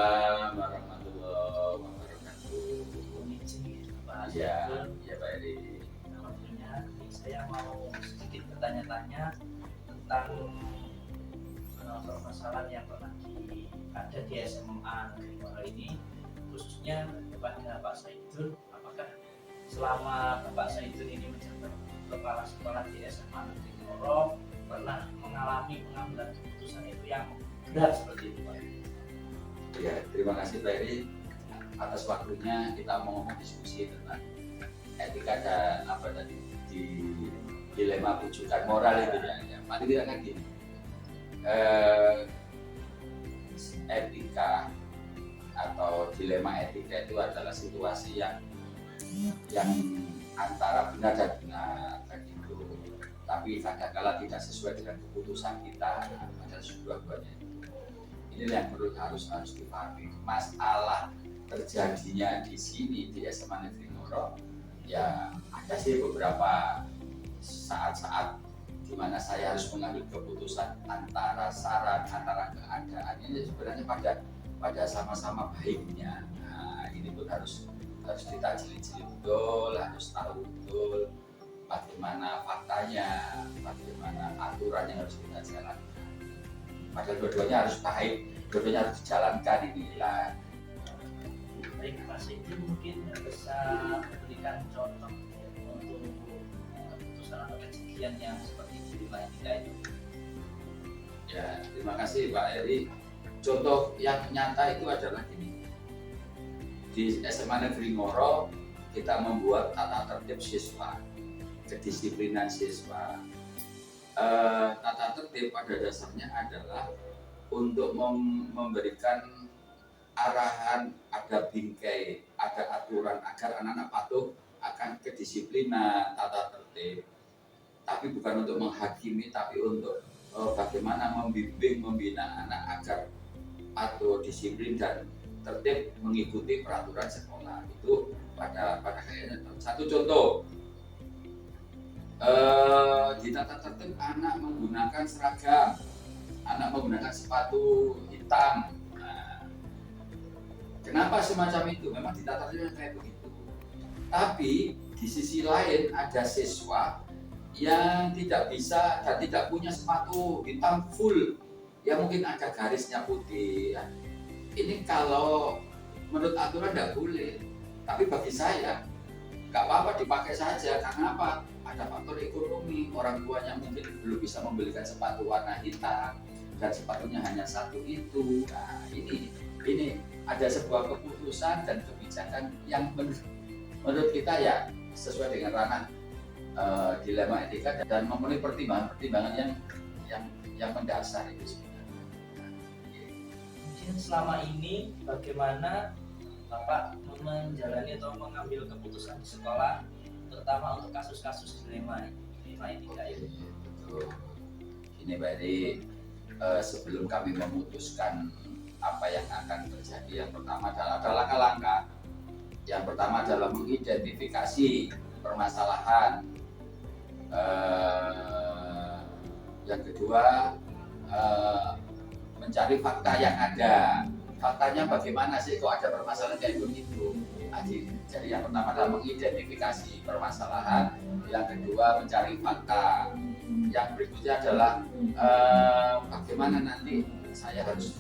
Waalaikumsalam warahmatullahi wabarakatuh. Izin Pak Ya, Saiful, ya Pak Eri. tentunya saya mau sedikit bertanya-tanya tentang permasalahan yang pernah ada di SMA Negeri Ngoro ini, khususnya kepada Pak Saidun. Apakah selama Bapak Saidun ini menjabat kepala sekolah di SMA Negeri Ngoro pernah mengalami pengambilan keputusan itu yang berat seperti itu, Pak? Ya, terima kasih Pak Eri atas waktunya. Kita mau ngomong diskusi tentang etika dan apa tadi di dilema bujukan moral itu ya. Mari kita kan gini. Etika atau dilema etika itu adalah situasi yang antara benar dan benar begitu, tapi kadang-kala tidak sesuai dengan keputusan kita pada dua-duanya. Ini yang perlu harus dipahami. Masalah terjadinya di sini di SMA Negeri Ngoro, ya ada sih beberapa saat-saat di mana saya harus mengambil keputusan antara saran, antara keadaan. Ini sebenarnya pada sama-sama baiknya. Nah, ini pun harus kita jeli-jeli betul, harus tahu betul bagaimana faktanya, bagaimana aturan yang harus kita jalankan. Padahal dua-duanya harus baik, dua-duanya harus dijalankan inilah. Baik, Pak Saidun mungkin bisa memberikan contoh untuk keputusan atau kejadian yang seperti di wilayah kita itu. Ya, terima kasih Pak Eri. Contoh yang nyata itu adalah gini. Di SMA Negeri Ngoro kita membuat tata tertib siswa, kedisiplinan siswa. Tata tertib pada dasarnya adalah untuk memberikan arahan, ada bingkai, ada aturan agar anak-anak patuh akan kedisiplinan tata tertib. Tapi bukan untuk menghakimi, tapi untuk bagaimana membimbing, membina anak agar patuh, disiplin dan tertib mengikuti peraturan sekolah. Itu pada kayaknya satu contoh. Di tata tertib anak menggunakan seragam, anak menggunakan sepatu hitam. Nah, kenapa semacam itu? Memang di tata tertib kayak begitu. Tapi di sisi lain ada siswa yang tidak bisa dan tidak punya sepatu hitam full, ya mungkin ada garisnya putih. Ini kalau menurut aturan tidak boleh, tapi bagi saya nggak apa-apa dipakai saja. Karena apa? Ada faktor ekonomi, orang tuanya mungkin belum bisa membelikan sepatu warna hitam dan sepatunya hanya satu itu. Nah, ini ada sebuah keputusan dan kebijakan yang menurut kita ya sesuai dengan ranah dilema etika dan memenuhi pertimbangan yang mendasar itu sebenarnya. Mungkin selama ini bagaimana Bapak menjalani atau mengambil keputusan di sekolah, terutama untuk kasus-kasus dilema etika itu? Ini Pak Eri, sebelum kami memutuskan apa yang akan terjadi, yang pertama adalah ada langkah-langkah. Yang pertama adalah mengidentifikasi permasalahan. Yang kedua mencari fakta yang ada. Faktanya bagaimana sih kok ada permasalahan kayak begitu. Jadi yang pertama adalah mengidentifikasi permasalahan, yang kedua mencari fakta, yang berikutnya adalah bagaimana nanti saya harus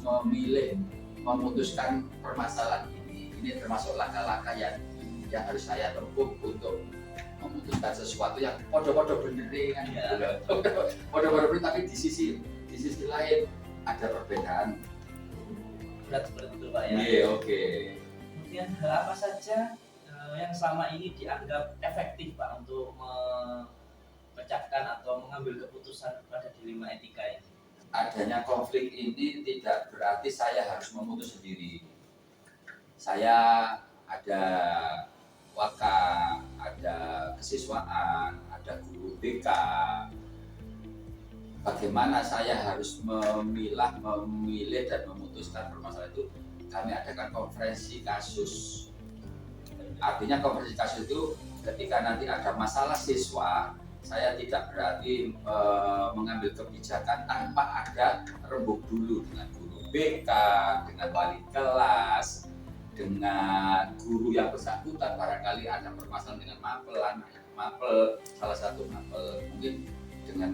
memutuskan permasalahan ini. Ini termasuk langkah-langkah yang harus saya tempuh untuk memutuskan sesuatu yang podo-podo bener kan, podo-podo bener, tapi di sisi lain ada perbedaan. Berat seperti itu Pak ya. Iya, oke. Kemudian hal apa saja yang selama ini dianggap efektif Pak untuk memecahkan atau mengambil keputusan pada dilema etika ini? Adanya konflik ini tidak berarti saya harus memutus sendiri. Saya ada waka, ada kesiswaan, ada guru BK. Bagaimana saya harus memilih dan memutuskan permasalahan itu, kami adakan konferensi kasus. Artinya konferensi kasus itu ketika nanti ada masalah siswa, saya tidak berarti mengambil kebijakan tanpa ada rembuk dulu dengan guru BK, dengan wali kelas, dengan guru yang bersangkutan, barangkali ada permasalahan dengan mapel, salah satu mapel, mungkin dengan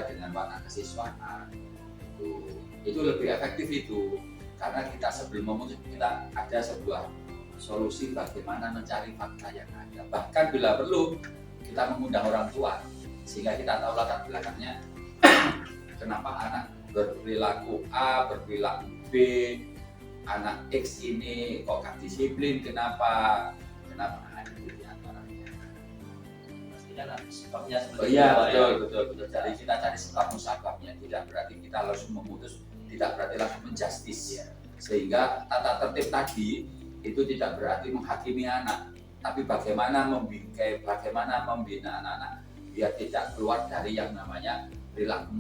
dengan watak kesiswaan, itu lebih efektif itu, karena kita sebelum memutus kita ada sebuah solusi bagaimana mencari fakta yang ada, bahkan bila perlu kita mengundang orang tua sehingga kita tahu latar belakangnya kenapa anak berperilaku A, berperilaku B, anak X ini kok gak disiplin, kenapa itu diantaranya. Pastikan ada sebabnya seperti Oh iya, itu, ya. betul. Jadi kita cari sebab musababnya, tidak berarti kita langsung memutus, tidak berarti langsung menjustis ya. Sehingga tata tertib tadi itu tidak berarti menghakimi anak, tapi bagaimana membina anak-anak biar tidak keluar dari yang namanya perilaku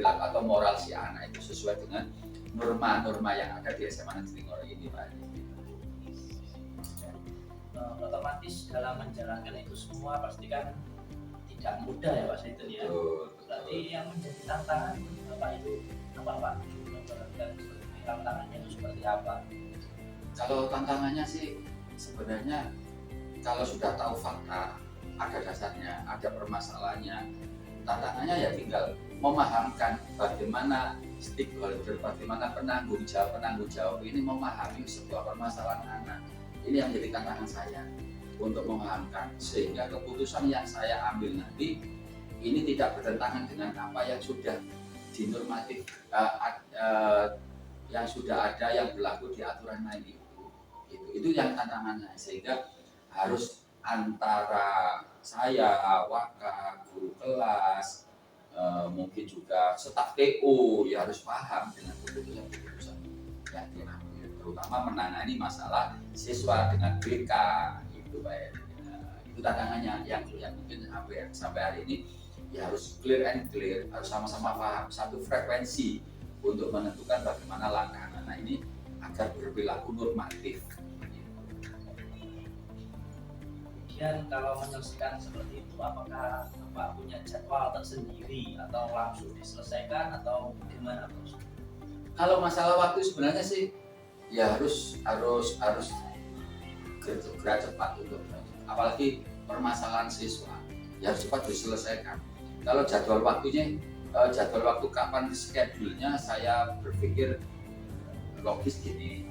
atau moral si anak itu sesuai dengan norma-norma yang ada di SMA Negeri Ngoro ini, Pak. Otomatis dalam menjalankan itu semua pastikan tidak mudah ya Pak Zaitun ya. Berarti yang menjadi tantangan Bapak itu apa Pak? Dan tantangannya itu seperti apa? Kalau tantangannya sih sebenarnya kalau sudah tahu fakta, ada dasarnya, ada permasalahannya, tantangannya ya tinggal memahamkan bagaimana stakeholder, bagaimana penanggung jawab ini memahami sebuah permasalahan anak. Ini yang jadi tantangan saya untuk memahamkan sehingga keputusan yang saya ambil nanti ini tidak bertentangan dengan apa yang sudah dinormatif, yang sudah ada yang berlaku di aturan main itu yang tantangannya, sehingga harus antara saya, waka, guru kelas, mungkin juga staf TO ya harus paham dengan keputusan yang diambil, terutama menangani masalah siswa dengan BK itu Pak. Itu tantangannya yang mungkin sampai hari ini ya harus clear, harus sama-sama paham satu frekuensi untuk menentukan bagaimana langkah anak ini agar berperilaku normatif. Kemudian kalau menyelesaikan seperti itu, apakah Bapak punya jadwal tersendiri atau langsung diselesaikan atau bagaimana Bos? Kalau masalah waktu sebenarnya sih ya harus gerak cepat untuk, apalagi permasalahan siswa ya harus cepat diselesaikan. Kalau jadwal waktu kapan schedule-nya, saya berpikir logis gini,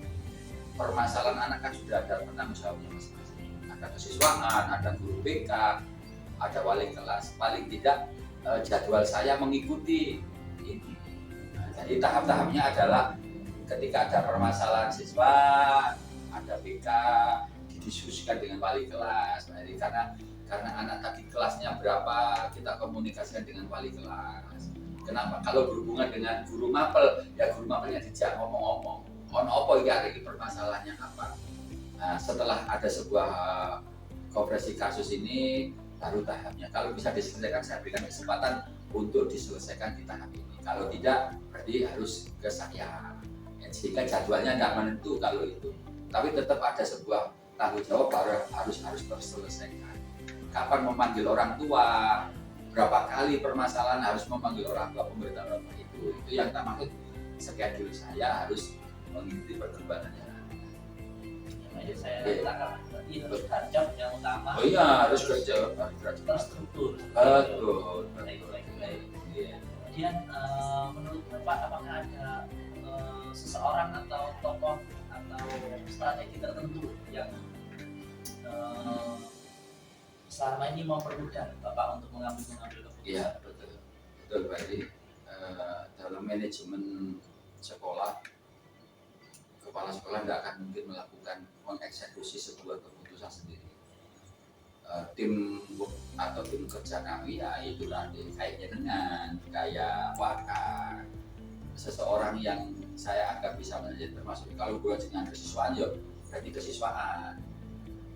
permasalahan anak kan sudah ada penanggung jawabnya masing-masing. Ada kesiswaan, ada guru BK, ada wali kelas. Paling tidak jadwal saya mengikuti ini. Nah, jadi tahap-tahapnya adalah ketika ada permasalahan siswa, ada BK, didiskusikan dengan wali kelas. Nah, jadi karena anak tadi kelasnya berapa, kita komunikasikan dengan wali kelas. Kenapa? Kalau berhubungan dengan guru mapel, ya guru mapelnya dijak ngomong-ngomong. Apa ini permasalahannya apa? Nah, setelah ada sebuah konferensi kasus ini, baru tahapnya. Kalau bisa diselesaikan, saya berikan kesempatan untuk diselesaikan di tahap ini. Kalau tidak, berarti harus ke saya. Sehingga jadwalnya nggak menentu kalau itu. Tapi tetap ada sebuah tanggung jawab harus terselesaikan. Kapan memanggil orang tua, berapa kali permasalahan harus memanggil orang tua, pemerintah orang tua itu yang termasuk schedule saya harus mengikuti perkembangannya. Jadi saya tangkap berarti harus tajam yang utama. Oh iya, harus kerja terstruktur. Betul. Baik. Kemudian menurut Bapak apakah ada seseorang atau tokoh atau strategi tertentu yang selama ini mempermudah Bapak untuk mengambil keputusan? Iya, betul. Berarti dalam manajemen sekolah, kepala sekolah tidak akan mungkin melakukan mengeksekusi sebuah keputusan sendiri. Tim atau tim kerja kami ya itu tadi kayaknya dengan kayak waka, seseorang yang saya anggap bisa menjadi termasuk. Kalau berhubungan dengan kesiswaan ya berarti kesiswaan.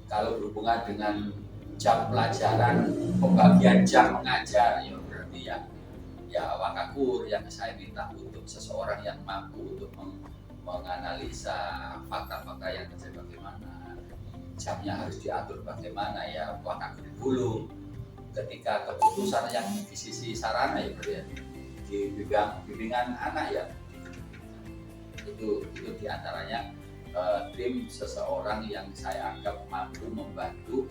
Kalau berhubungan dengan jam pelajaran, pembagian jam mengajar ya berarti ya wakakur yang saya minta untuk seseorang yang mampu untuk menganalisa fakta-fakta yang terjadi, bagaimana jamnya harus diatur, bagaimana ya wakakur dulu. Ketika keputusan yang di sisi sarana ya berarti di bimbingan anak ya itu diantaranya tim seseorang yang saya anggap mampu membantu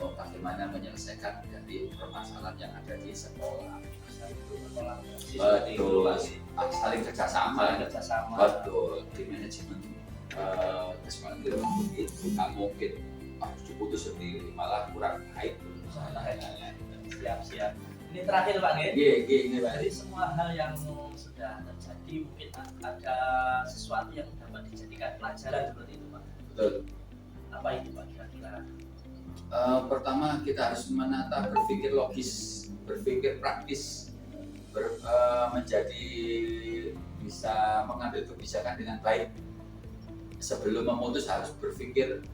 bagaimana menyelesaikan dari permasalahan yang ada di sekolah. Betul, saling kerjasama. Betul, di manajemen kesekolah itu begitu, nggak mungkin harus diputus sendiri, malah kurang baik. Siap. Ini terakhir Pak Nge. Gini Pak. Dari semua hal yang sudah terjadi, mungkin ada sesuatu yang dapat dijadikan pelajaran seperti itu Pak. Betul. Apa itu Pak kira-kira? Pertama kita harus menata berpikir logis, berpikir praktis, menjadi bisa mengambil kebijakan dengan baik. Sebelum memutus harus berpikir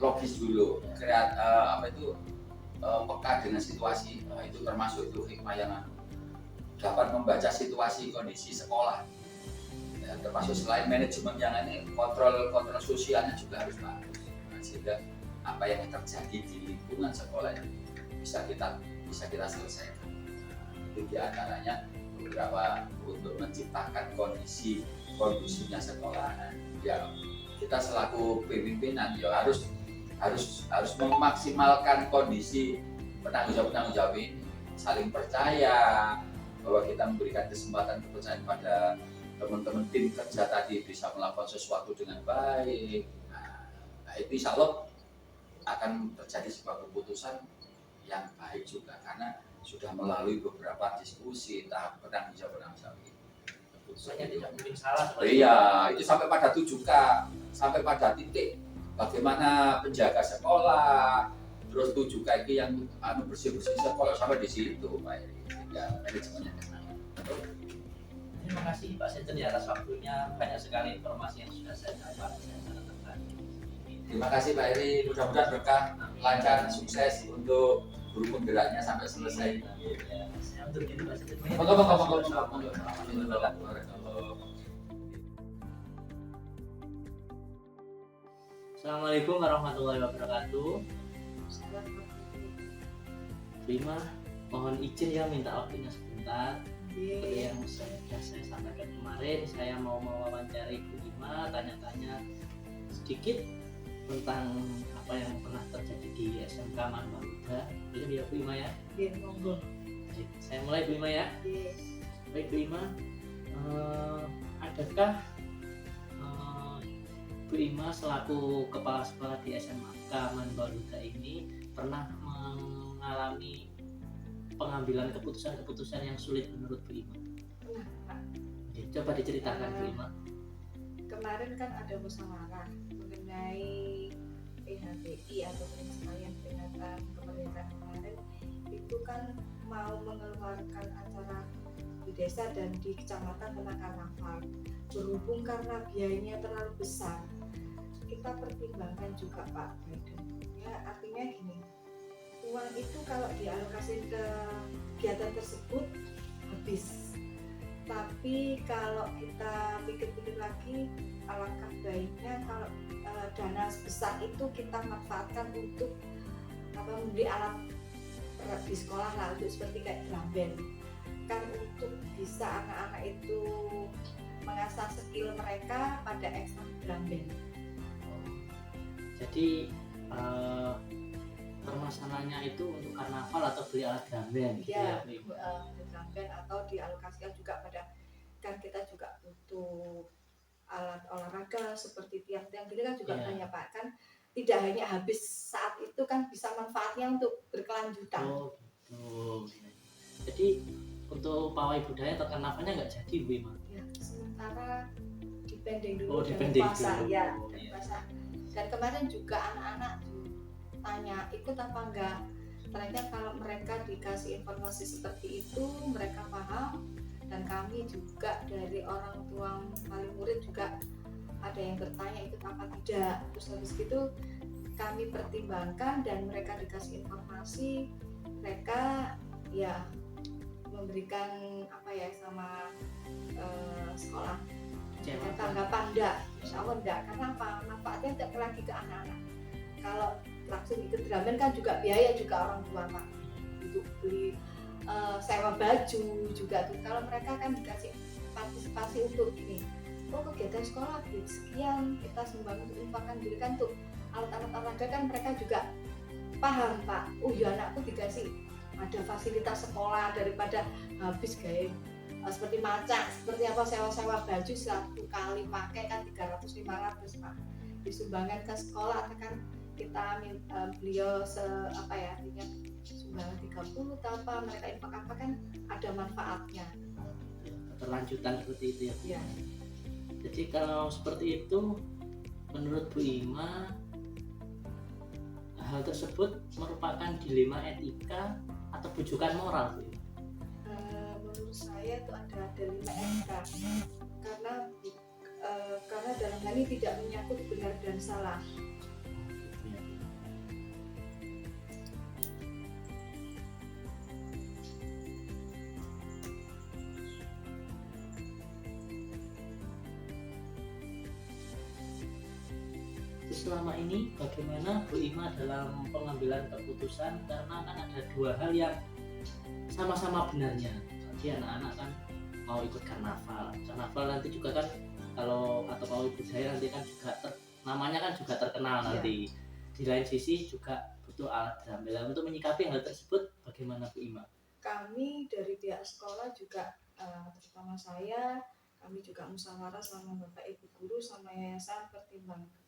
logis dulu, peka dengan situasi. Itu termasuk itu hikmah yang dapat membaca situasi kondisi sekolah. Ya, termasuk selain manajemen yang ini, kontrol sosialnya juga harus bagus. Sehingga apa yang terjadi di lingkungan sekolah bisa kita selesaikan. Itu diantaranya beberapa untuk menciptakan kondisinya sekolah. Ya kita selaku pimpinan ya harus memaksimalkan kondisi penanggung jawab ini, saling percaya bahwa kita memberikan kesempatan kepercayaan pada teman-teman tim kerja tadi bisa melakukan sesuatu dengan baik. Nah itu insya Allah akan terjadi sebuah keputusan yang baik juga karena sudah melalui beberapa diskusi tahap penanggung jawab ini. Keputusannya tidak mungkin salah. Iya, itu sampai pada 7K, sampai pada titik bagaimana penjaga sekolah, terus 7K ini yang bersih-bersih sekolah sampai di situ Pak Eri. Ya, manajemennya. Terima kasih Pak Seten ya atas waktunya, banyak sekali informasi yang sudah saya dapat. Terima kasih Pak Eri, mudah-mudahan berkah, lancar, sukses untuk guru penggeraknya sampai selesai. Saya untuk itu Pak Seten. Assalamualaikum warahmatullahi wabarakatuh. Terima, mohon izin ya minta waktunya sebentar. Seperti yang sudah saya sampaikan kemarin, saya mau mewawancari Bu Ima, tanya-tanya sedikit tentang apa yang pernah terjadi di SMK Manbaruda. Boleh ya Bu Ima ya? Iya, monggo. Saya mulai Bu Ima ya. Iya. Baik Bu Ima, adakah Bu Ima selaku kepala sekolah di SMK Manbaruda ini pernah mengalami pengambilan keputusan-keputusan yang sulit menurut Bu Ima? Pernah, Pak. Coba diceritakan Bu Ima. Kemarin kan ada musyawarah mengenai PHBI atau penyesuaian peringatan kemerdekaan kemarin, itu kan mau mengeluarkan acara di desa dan di kecamatan tentang karnaval. Berhubung karena biayanya terlalu besar, kita pertimbangkan juga Pak Biden. Ya, artinya gini, uang itu kalau dialokasi ke kegiatan tersebut habis. Tapi kalau kita pikir-pikir lagi, alangkah baiknya kalau dana sebesar itu kita manfaatkan untuk membeli alat di sekolah lah, untuk seperti kayak drum band, kan untuk bisa anak-anak itu mengasah skill mereka pada ekstra drum band. Jadi permasalahannya itu untuk karnaval atau beli alat drum band gitu Ya, Bu Ima? drum band atau dialokasikan juga pada, kan kita juga butuh alat olahraga seperti tiang-tiang gitu kan juga banyak Pak, kan tidak hanya habis saat itu, kan bisa manfaatnya untuk berkelanjutan. Oh gitu. Jadi untuk pawai budaya atau karnavalnya nggak jadi Bu Ima? Ya, sementara dipending dulu Oh, dan dipending puasa dulu. ya, Oh, dan iya. puasa. Dan kemarin juga anak-anak tanya ikut apa enggak. Ternyata kalau mereka dikasih informasi seperti itu mereka paham, dan kami juga dari orang tua wali murid juga ada yang bertanya ikut apa tidak. Terus habis itu kami pertimbangkan dan mereka dikasih informasi, mereka ya memberikan apa ya sama sekolah tanggapan enggak, insya Allah enggak. Karena apa? Manfaatnya tidak lagi ke anak-anak. Kalau langsung ikut drum band kan juga biaya juga orang tua Pak, untuk beli sewa baju juga tuh. Kalau mereka kan dikasih partisipasi untuk gini, oh kegiatan sekolah duit sekian kita sumbang untuk infakkan diri kan untuk alat-alat olahraga kan mereka juga paham Pak, oh ya anakku dikasih ada fasilitas sekolah daripada habis gaya seperti macak, seperti apa sewa-sewa baju satu kali pakai kan 300-500 Pak disumbangkan ke sekolah atau kan kita beliau artinya sumbangan 30 atau apa mereka infak apa kan ada manfaatnya keterlanjutan seperti itu ya. ya. Jadi kalau seperti itu menurut Bu Ima hal tersebut merupakan dilema etika atau bujukan moral Bu Ima? Menurut saya itu ada dilema etika karena dalam hal ini tidak menyangkut benar dan salah. Selama ini bagaimana Bu Ima dalam pengambilan keputusan karena kan ada dua hal yang sama-sama benarnya. Jadi anak-anak kan mau ikut karnaval nanti juga kan kalau atau mau budaya nanti kan juga namanya kan juga terkenal nanti. Di lain sisi juga butuh alat drum. Dalam untuk menyikapi hal tersebut bagaimana Bu Ima? Kami dari pihak sekolah juga terutama saya kami juga musyawarah sama Bapak Ibu guru sama yayasan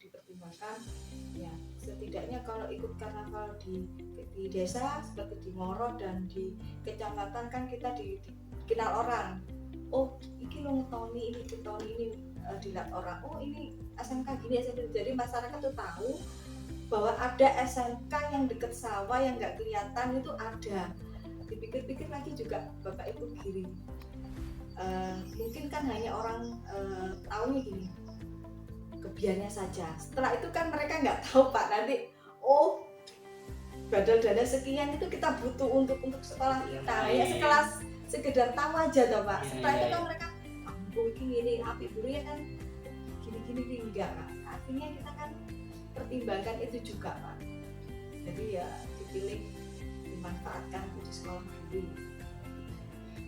dipertimbangkan ya setidaknya kalau ikut karnaval di desa seperti di Moro dan di kecamatan kan kita dikenal orang oh ini lo ngetoni ini dilihat orang oh ini SMK gini SMK jadi masyarakat tuh tahu bahwa ada SMK yang deket sawah yang nggak kelihatan itu ada dipikir-pikir lagi juga Bapak Ibu gini mungkin kan hanya orang tahunya gini kebiasaannya saja setelah itu kan mereka nggak tahu Pak nanti oh badal dana sekian itu kita butuh untuk sekolah kita ya sekelas sekedar tahu aja toh Pak setelah itu kan mereka ini api dulunya kan gini enggak Pak artinya kita kan pertimbangkan itu juga Pak jadi ya dipilih dimanfaatkan untuk sekolah dulu.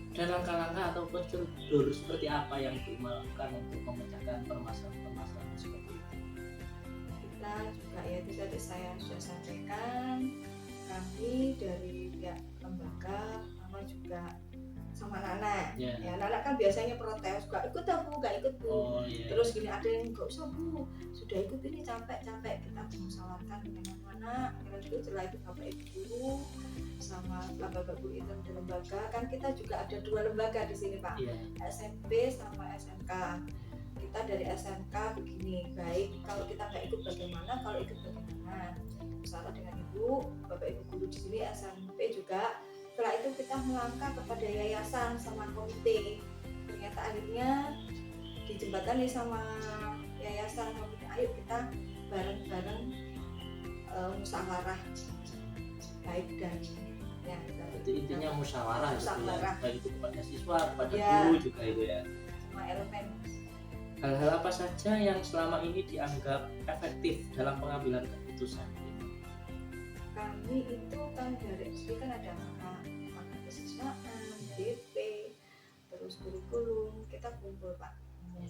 Dan langkah-langkah atau prosedur seperti apa yang dilakukan untuk memecahkan permasalahan seperti itu? Kita juga ya tadi saya sudah sampaikan kami dari pihak lembaga sama juga sama anak-anak ya anak-anak kan biasanya protes gak ikut Bu terus gini ada yang gak usah Bu sudah ikut ini capek kita musyawarahkan dengan anak-anak karena itu setelah itu Bapak Ibu guru sama Bapak Ibu itu di lembaga kan kita juga ada dua lembaga di sini Pak SMP sama SMK kita dari SMK begini baik kalau kita nggak ikut bagaimana kalau ikut bagaimana misalnya dengan Ibu Bapak Ibu guru di sini SMP juga setelah itu kita melangkah kepada yayasan sama komite ternyata akhirnya dijembatani sama yayasan komite ayo kita bareng-bareng musyawarah baik dan ya jadi intinya musyawarah gitu ya baik itu kepada siswa kepada ya, guru juga itu ya semua elemen. Hal-hal apa saja yang selama ini dianggap efektif dalam pengambilan keputusan? Kami itu kan dari SD kan ada maka kesiswaan, DP, terus kurikulum kita kumpul Pak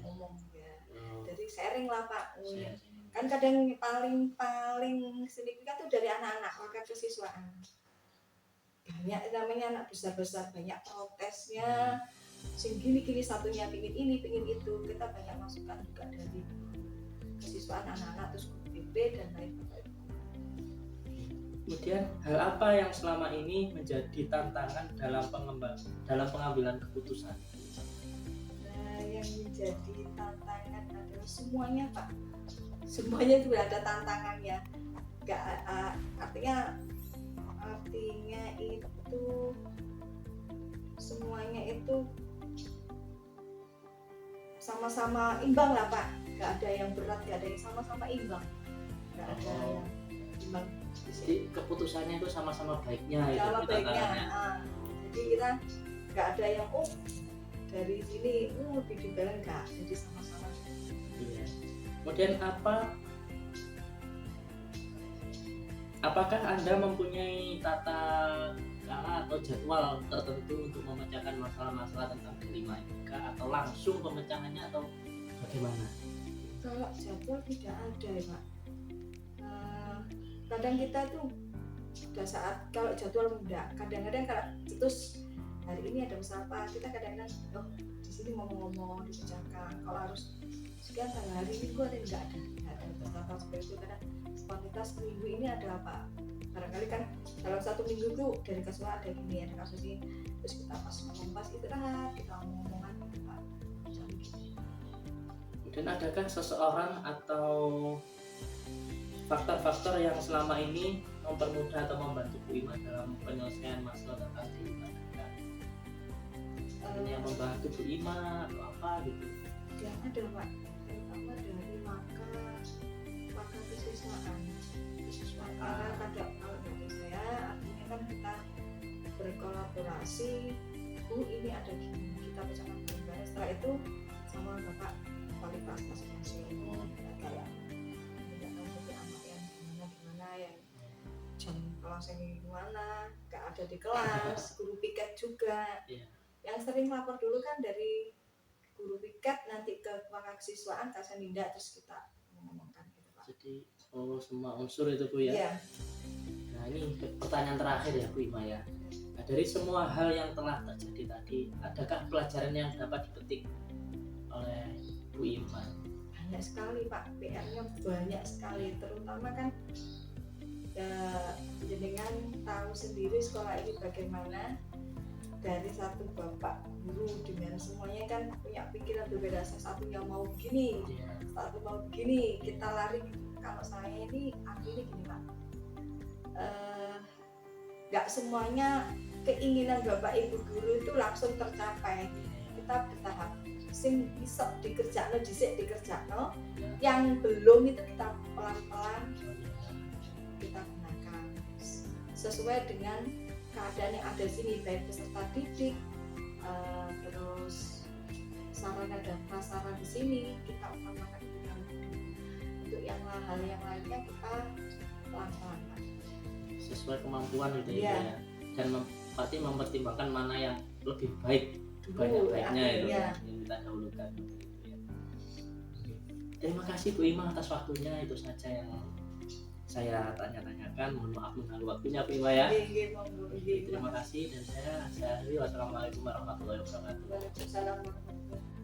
ngomong ya. Jadi sharing lah Pak. Kan kadang paling signifikan tuh dari anak-anak maka kesiswaan. Banyak namanya anak besar banyak protesnya. Sing gini satunya pingin ini pingin itu kita banyak masukan juga dari kesiswaan anak-anak terus DP dan lain sebagainya. Kemudian hal apa yang selama ini menjadi tantangan dalam pengambilan keputusan? Nah, yang menjadi tantangan adalah semuanya Pak. Semuanya itu ada tantangannya. Artinya itu semuanya itu sama-sama imbang lah Pak. Gak ada yang berat, gak ada yang sama-sama imbang. Gak ada yang imbang. Jadi keputusannya itu sama-sama baiknya sama baiknya jadi kita nggak ada yang dari sini lebih dibela nggak jadi sama-sama iya. Kemudian apakah Anda mempunyai tata cara atau jadwal tertentu untuk memecahkan masalah-masalah tentang kelima etika atau langsung pemecahannya atau bagaimana? Kalau jadwal tidak ada ya Pak. Kadang kita tuh pada saat kalau jadwal enggak, kadang-kadang kalau terus hari ini ada usaha apa, kita kadang-kadang di sini ngomong-ngomong dibicarakan. Kalau harus sekian tanggal hari ini gue enggak ada usaha seperti itu, karena spontanitas minggu ini ada apa. Barangkali kan dalam satu minggu tuh dari kasus A ada gini, ada kasus ini, terus kita pas istirahat, kita ngomong-ngomongan gitu Pak. Dan adakah seseorang atau faktor-faktor yang selama ini mempermudah atau membantu Bu Ima dalam penyelesaian masalah tentang kehidupan? Ada yang membantu Bu Ima atau apa gitu? Yang ada Pak, terutama dari maka kesusahan. Karena kadang kalau dari saya artinya kan kita berkolaborasi, Bu ini ada gini, kita bicarakan bareng-bareng. Setelah itu sama Bapak balik kelas masing-masing. Kayak menanyakan ke anak yang gimana yang jam kelas yang gimana, gak ada di kelas, guru piket juga. Yang sering lapor dulu kan dari guru piket, nanti ke mahasiswaan Kak Ninda, terus kita ngomongkan gitu Pak. Jadi semua unsur itu Bu ya. Iya. Nah ini pertanyaan terakhir ya Bu Ima ya. Nah, dari semua hal yang telah terjadi tadi, adakah pelajaran yang dapat dipetik oleh Bu Ima? Banyak sekali Pak, PR-nya banyak sekali, terutama kan ya, jenengan tahu sendiri sekolah ini bagaimana, dari satu bapak guru dengan semuanya kan punya pikiran berbeda, satunya mau begini, satu mau begini, kita lari. Kalau saya ini artinya gini Pak, nggak semuanya keinginan bapak ibu guru itu langsung tercapai, kita bertahap. Sing bisa dikerjakno dhisik dikerjakno, yang belum itu kita pelan-pelan kita gunakan sesuai dengan keadaan yang ada di sini, baik peserta didik, terus sarana dan prasarana di sini kita utamakan itu dulu. Untuk yang hal yang lainnya kita pelan-pelan sesuai kemampuan gitu ya. Ya. Dan pasti mempertimbangkan mana yang lebih baik, banyak-baiknya itu yang kita dahulukan gitu ya. Terima kasih Bu Ima atas waktunya, itu saja yang saya tanya-tanyakan. Mohon maaf mengganggu waktunya Bu Ima ya. Terima kasih dan saya akhiri. Wassalamualaikum warahmatullahi wabarakatuh. Waalaikumsalam warahmatullahi wabarakatuh.